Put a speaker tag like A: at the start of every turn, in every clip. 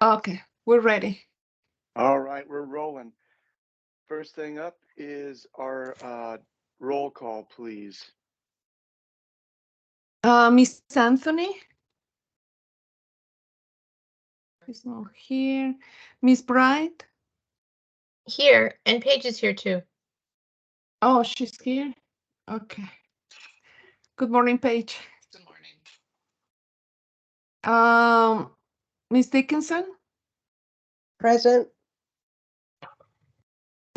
A: Okay, we're ready.
B: All right, we're rolling. First thing up is our roll call, please.
A: Miss Anthony? She's not here. Miss Bright?
C: Here, and Paige is here too.
A: Oh, she's here? Okay. Good morning, Paige.
C: Good morning.
A: Miss Dickinson?
D: Present.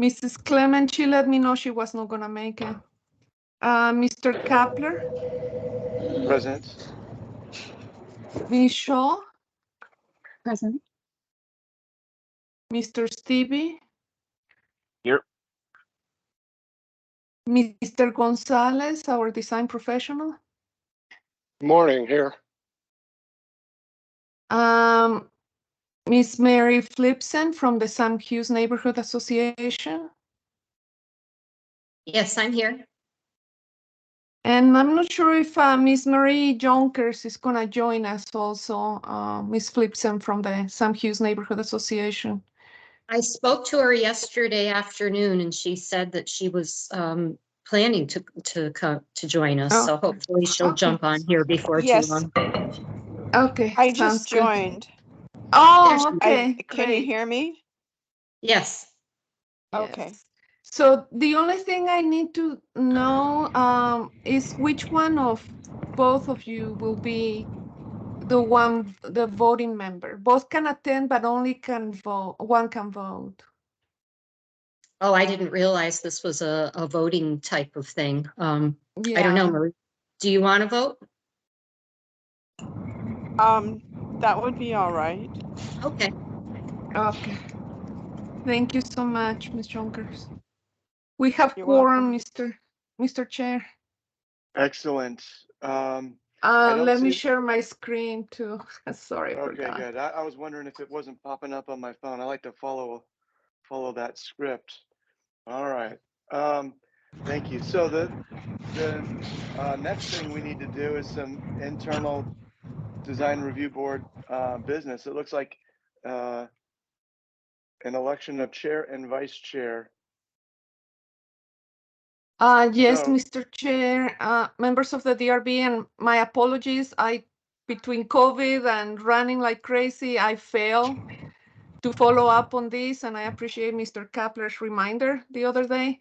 A: Mrs. Clement, she let me know she was not gonna make it. Mr. Kapler?
B: Present.
A: Miss Shaw?
E: Present.
A: Mr. Stevie?
F: Here.
A: Mr. Gonzalez, our design professional?
F: Morning here.
A: Miss Mary Flipson from the Sam Hughes Neighborhood Association?
C: Yes, I'm here.
A: And I'm not sure if Miss Marie Jonkers is gonna join us also, Miss Flipson from the Sam Hughes Neighborhood Association.
C: I spoke to her yesterday afternoon and she said that she was planning to come to join us.
A: Oh,
C: So hopefully she'll
A: okay.
C: jump on here before
E: Yes.
C: too long.
A: Okay,
E: I
A: sounds
E: just
A: good.
E: joined.
A: Oh,
C: There
A: okay,
E: Can you
A: great.
E: hear me?
C: Yes.
E: Okay.
A: Yes. So the only thing I need to know is which one of both of you will be the voting member. Both can attend, but only can vote. One can vote.
C: Oh, I didn't realize this was a voting type of thing. I don't know,
A: Yeah.
C: Marie. Do you want to vote?
E: That would be all right.
C: Okay.
A: Okay. Thank you so much, Ms. Jonkers. We have
E: You're
A: quorum,
E: welcome.
A: Mr. Chair.
B: Excellent. I don't
A: Let me
B: see-
A: share my screen too. Sorry, I
B: Okay,
A: forgot.
B: good. I was wondering if it wasn't popping up on my phone. I like to follow that script. All right. Thank you. So the next thing we need to do is some internal design review board business. It looks like an election of chair and vice chair.
A: Yes,
B: So-
A: Mr. Chair, members of the DRB, and my apologies. Between COVID and running like crazy, I failed to follow up on this, and I appreciate Mr. Kapler's reminder the other day.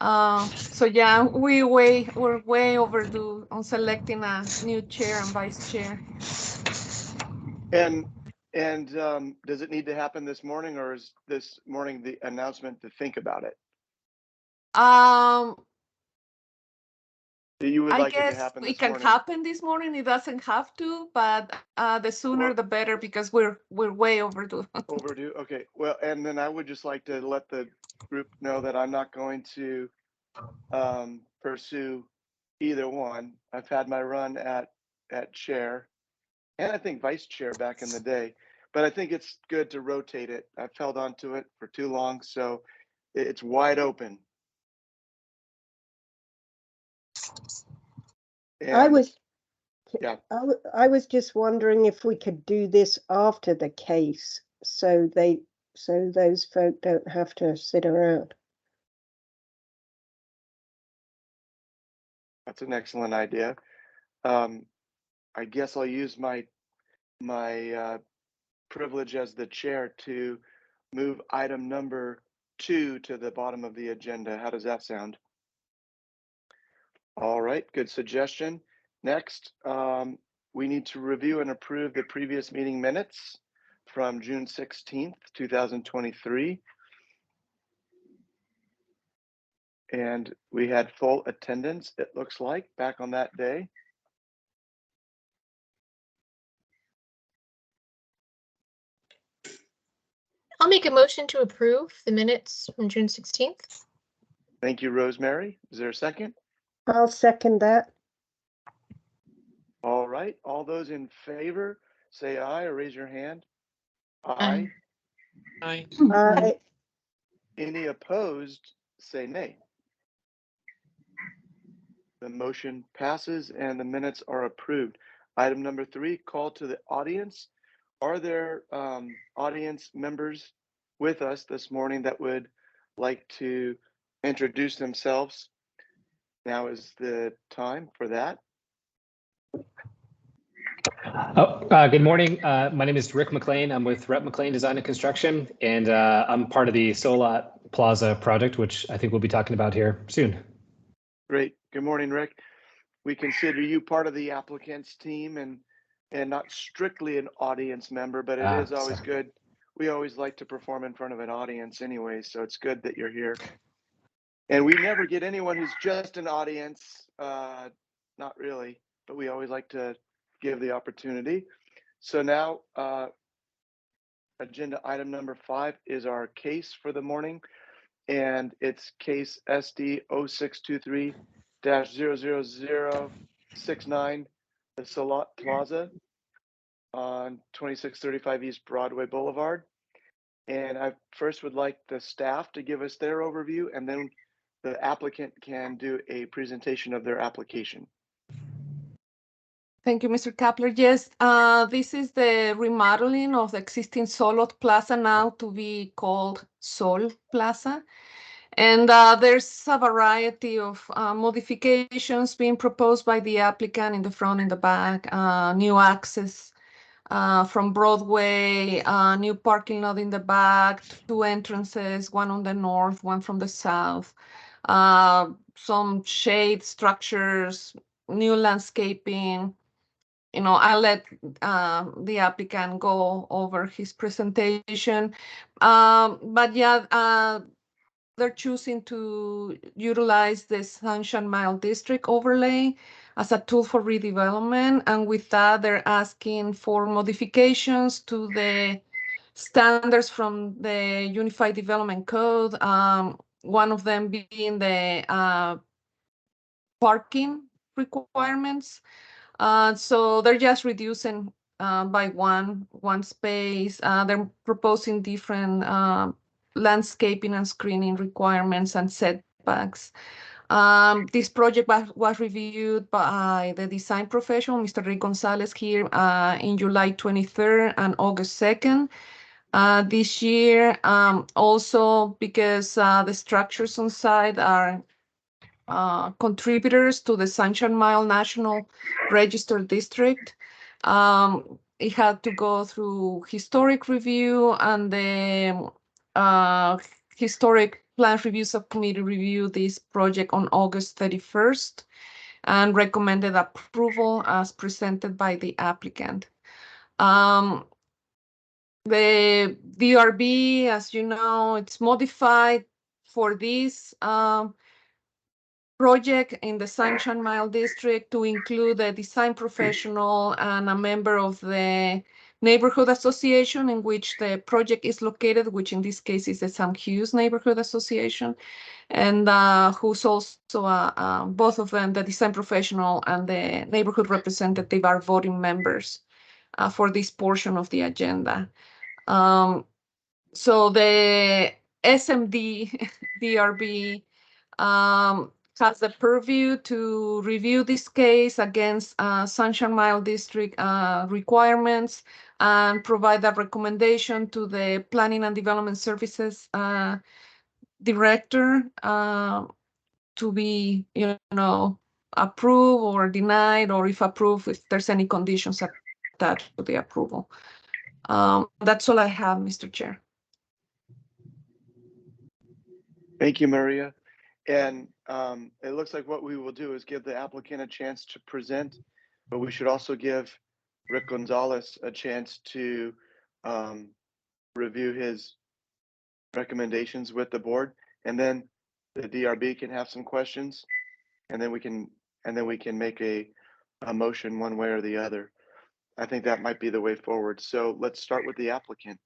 A: So yeah, we're way overdue on selecting a new chair and vice chair.
B: And does it need to happen this morning, or is this morning the announcement to think about it? You would
A: I
B: like it to
A: guess
B: happen
A: it
B: this
A: can
B: morning?
A: happen this morning. It doesn't have to, but the sooner
B: Well-
A: the better, because we're way overdue.
B: Overdue. Okay. Well, and then I would just like to let the group know that I'm not going to pursue either one. I've had my run at chair, and I think vice chair back in the day, but I think it's good to rotate it. I've held on to it for too long, so it's wide open.
D: I
B: And
D: was,
B: yeah.
D: I was just wondering if we could do this after the case, so those folk don't have to sit around.
B: That's an excellent idea. I guess I'll use my privilege as the chair to move item number 2 to the bottom of the agenda. How does that sound? All right, good suggestion. Next, we need to review and approve the previous meeting minutes from June 16th, 2023. And we had full attendance, it looks like, back on that day.
C: I'll make a motion to approve the minutes from June 16th.
B: Thank you, Rosemary. Is there a second?
D: I'll second that.
B: All right, all those in favor, say aye or raise your hand.
C: Aye.
F: Aye.
B: Any opposed, say nay. The motion passes and the minutes are approved. Item number 3, call to the audience. Are there audience members with us this morning that would like to introduce themselves? Now is the time for that.
G: Good morning. My name is Rick McLean. I'm with Rep McLean Design and Construction, and I'm part of the Solot Plaza project, which I think we'll be talking about here soon.
B: Great. Good morning, Rick. We consider you part of the applicants team and not strictly an audience member, but it is always good. We always like to perform in front of an audience anyway, so it's good that you're here. And we never get anyone who's just an audience, not really, but we always like to give the opportunity. So now, agenda item number 5 is our case for the morning, and it's case SD 0623-00069, the Solot Plaza on 2635 East Broadway Boulevard. And I first would like the staff to give us their overview, and then the applicant can do a presentation of their application.
A: Thank you, Mr. Kapler. Yes, this is the remodeling of the existing Solot Plaza, now to be called Sol Plaza. And there's a variety of modifications being proposed by the applicant in the front and the back, new access from Broadway, new parking lot in the back, 2 entrances, one on the north, one from the south, some shade structures, new landscaping. You know, I'll let the applicant go over his presentation. But yeah, they're choosing to utilize the Sunshine Mile District overlay as a tool for redevelopment. And with that, they're asking for modifications to the standards from the Unified Development Code. One of them being the parking requirements. So they're just reducing by one space. They're proposing different landscaping and screening requirements and setbacks. This project was reviewed by the design professional, Mr. Rick Gonzalez, here in July 23rd and August 2nd. This year, also because the structures on site are contributors to the Sunshine Mile National Register District. It had to go through historic review, and the Historic Plan Review Subcommittee reviewed this project on August 31st and recommended approval as presented by the applicant. The DRB, as you know, it's modified for this project in the Sunshine Mile District to include a design professional and a member of the neighborhood association in which the project is located, which in this case is the Sam Hughes Neighborhood Association, and who's also both of them, the design professional and the neighborhood representative, are voting members for this portion of the agenda. So the SMD DRB has the purview to review this case against Sunshine Mile District requirements and provide a recommendation to the Planning and Development Services Director to be, approved or denied, or if approved, if there's any conditions attached to the approval. That's all I have, Mr. Chair.
B: Thank you, Maria. And it looks like what we will do is give the applicant a chance to present, but we should also give Rick Gonzalez a chance to review his recommendations with the board, and then the DRB can have some questions, and then we can make a motion one way or the other. I think that might be the way forward. So let's start with the applicant.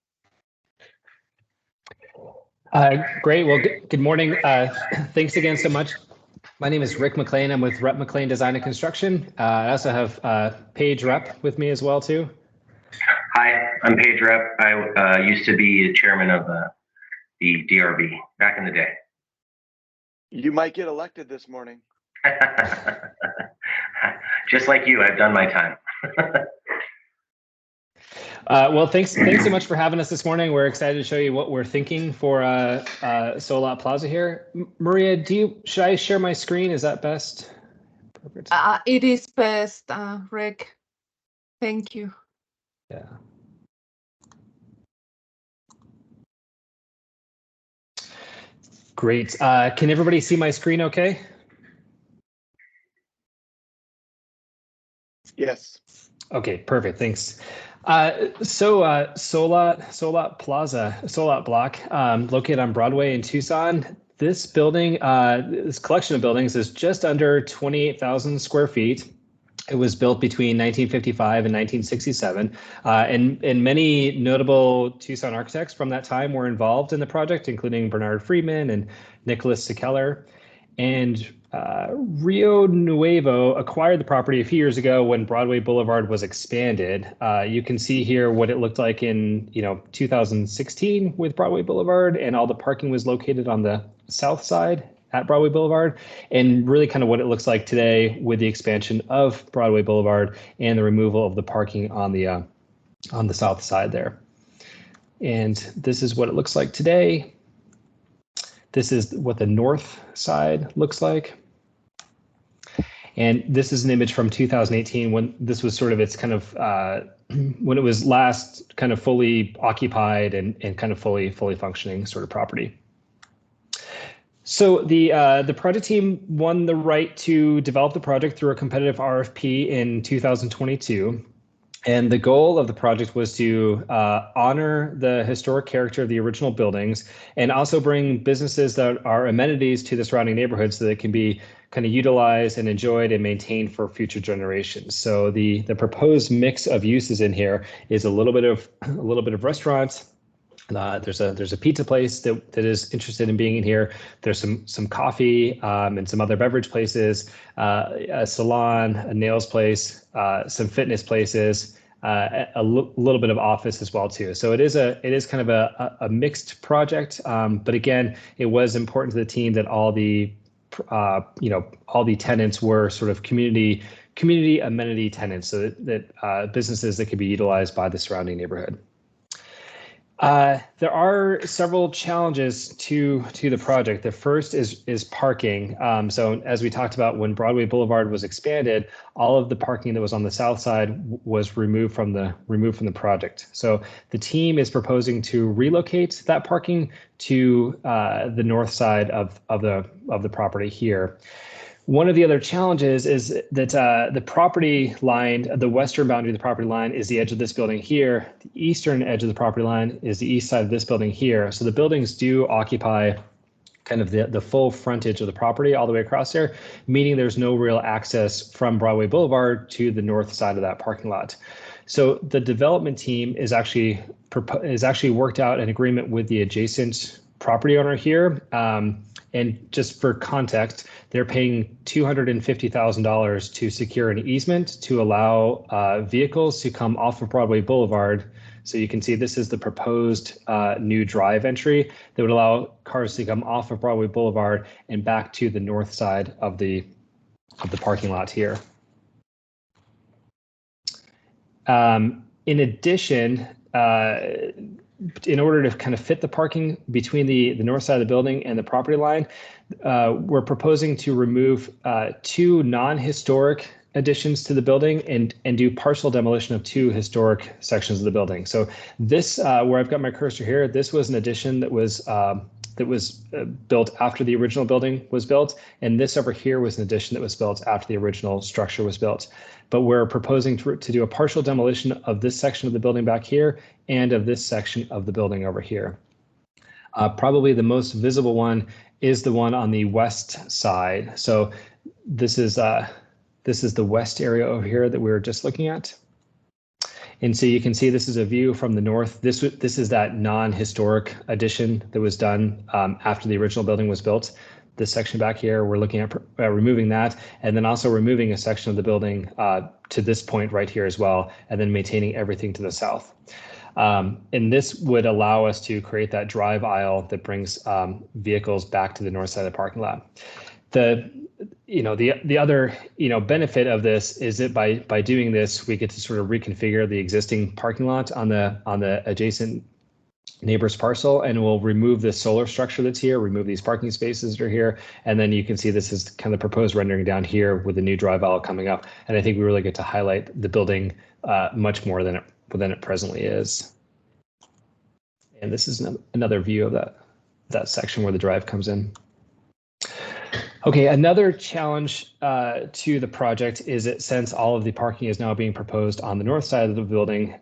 G: Great. Well, good morning. Thanks again so much. My name is Rick McLean. I'm with Rep McLean Design and Construction. I also have Paige Rep with me as well, too.
H: Hi, I'm Paige Rep. I used to be chairman of the DRB back in the day.
B: You might get elected this morning.
H: Just like you, I've done my time.
G: Well, thanks so much for having us this morning. We're excited to show you what we're thinking for Solot Plaza here. Maria, should I share my screen? Is that best? Perfect.
A: It is best, Rick. Thank you.
G: Yeah. Great. Can everybody see my screen okay?
B: Yes.
G: Okay, perfect. Thanks. Solot Plaza, Solot Block, located on Broadway in Tucson. This building, this collection of buildings is just under 28,000 square feet. It was built between 1955 and 1967, and many notable Tucson architects from that time were involved in the project, including Bernard Friedman and Nicholas Sekeller. And Rio Nuevo acquired the property a few years ago when Broadway Boulevard was expanded. You can see here what it looked like in 2016 with Broadway Boulevard, and all the parking was located on the south side at Broadway Boulevard, and really kind of what it looks like today with the expansion of Broadway Boulevard and the removal of the parking on the south side there. And this is what it looks like today. This is what the north side looks like. And this is an image from 2018 when this was sort of its kind of, when it was last kind of fully occupied and kind of fully functioning sort of property. So the project team won the right to develop the project through a competitive RFP in 2022. And the goal of the project was to honor the historic character of the original buildings and also bring businesses that are amenities to the surrounding neighborhood so that it can be kind of utilized and enjoyed and maintained for future generations. So the proposed mix of uses in here is a little bit of restaurants. There's a pizza place that is interested in being in here. There's some coffee and some other beverage places, a salon, a nails place, some fitness places, a little bit of office as well too. So it is kind of a mixed project. But again, it was important to the team that all the tenants were sort of community amenity tenants, so that businesses that could be utilized by the surrounding neighborhood. There are several challenges to the project. The first is parking. So as we talked about, when Broadway Boulevard was expanded, all of the parking that was on the south side was removed from the project. So the team is proposing to relocate that parking to the north side of the property here. One of the other challenges is that the property line, the western boundary of the property line is the edge of this building here. The eastern edge of the property line is the east side of this building here. So the buildings do occupy kind of the full frontage of the property all the way across there, meaning there's no real access from Broadway Boulevard to the north side of that parking lot. So the development team is actually worked out an agreement with the adjacent property owner here. And just for context, they're paying $250,000 to secure an easement to allow vehicles to come off of Broadway Boulevard. So you can see this is the proposed new drive entry that would allow cars to come off of Broadway Boulevard and back to the north side of the parking lot here. In addition, in order to kind of fit the parking between the north side of the building and the property line, we're proposing to remove two non-historic additions to the building and do partial demolition of two historic sections of the building. So this, where I've got my cursor here, this was an addition that was built after the original building was built, and this over here was an addition that was built after the original structure was built. But we're proposing to do a partial demolition of this section of the building back here and of this section of the building over here. Probably the most visible one is the one on the west side. So this is the west area over here that we were just looking at. And so you can see this is a view from the north. This is that non-historic addition that was done after the original building was built. This section back here, we're looking at removing that, and then also removing a section of the building to this point right here as well, and then maintaining everything to the south. And this would allow us to create that drive aisle that brings vehicles back to the north side of the parking lot. the other benefit of this is that by doing this, we get to sort of reconfigure the existing parking lot on the adjacent neighbor's parcel, and we'll remove this solar structure that's here, remove these parking spaces that are here, and then you can see this is kind of the proposed rendering down here with the new drive aisle coming up. And I think we really get to highlight the building much more than it presently is. And this is another view of that section where the drive comes in. Okay, another challenge to the project is that since all of the parking is now being proposed on the north side of the building,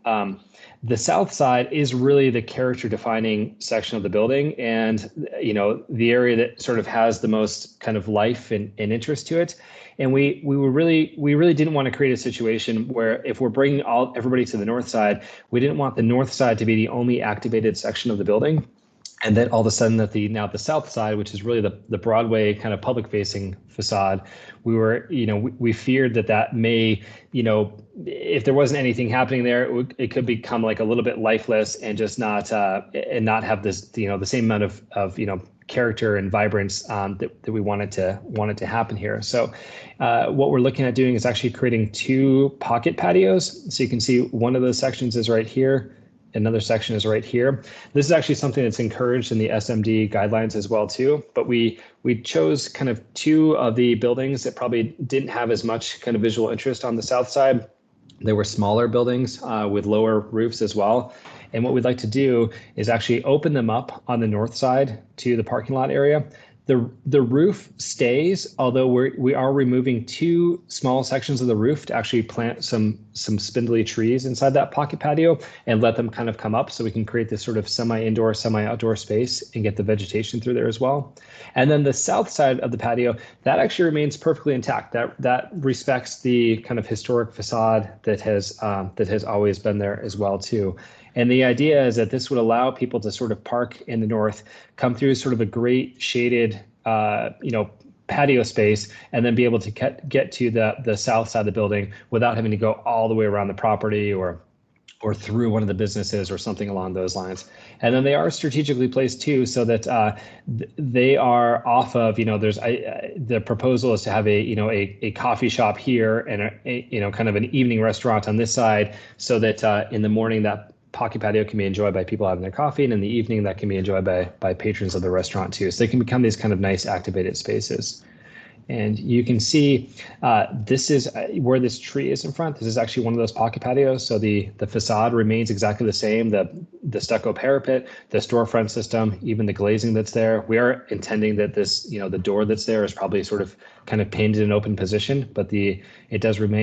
G: the south side is really the character defining section of the building, and the area that sort of has the most kind of life and interest to it. And we really didn't want to create a situation where if we're bringing everybody to the north side, we didn't want the north side to be the only activated section of the building. And then all of a sudden that the south side, which is really the Broadway kind of public facing facade, we feared that may, if there wasn't anything happening there, it could become like a little bit lifeless and just not have this, the same amount of character and vibrance that we wanted to happen here. So what we're looking at doing is actually creating 2 pocket patios. So you can see one of those sections is right here. Another section is right here. This is actually something that's encouraged in the SMD guidelines as well too, but we chose kind of 2 of the buildings that probably didn't have as much kind of visual interest on the south side. They were smaller buildings with lower roofs as well. And what we'd like to do is actually open them up on the north side to the parking lot area. The roof stays, although we are removing 2 small sections of the roof to actually plant some spindly trees inside that pocket patio and let them kind of come up so we can create this sort of semi-indoor, semi-outdoor space and get the vegetation through there as well. And then the south side of the patio, that actually remains perfectly intact. That respects the kind of historic facade that has always been there as well too. And the idea is that this would allow people to sort of park in the north, come through sort of a great shaded, patio space, and then be able to get to the south side of the building without having to go all the way around the property or through one of the businesses or something along those lines. And then they are strategically placed too, so that they are off of, the proposal is to have a coffee shop here and a kind of an evening restaurant on this side, so that in the morning that pocket patio can be enjoyed by people having their coffee, and in the evening that can be enjoyed by patrons of the restaurant too. So they can become these kind of nice activated spaces. And you can see this is where this tree is in front. This is actually one of those pocket patios. So the facade remains exactly the same, the stucco parapet, the storefront system, even the glazing that's there. We are intending that this, the door that's there is probably sort of kind of pinned in an open position, but it does remain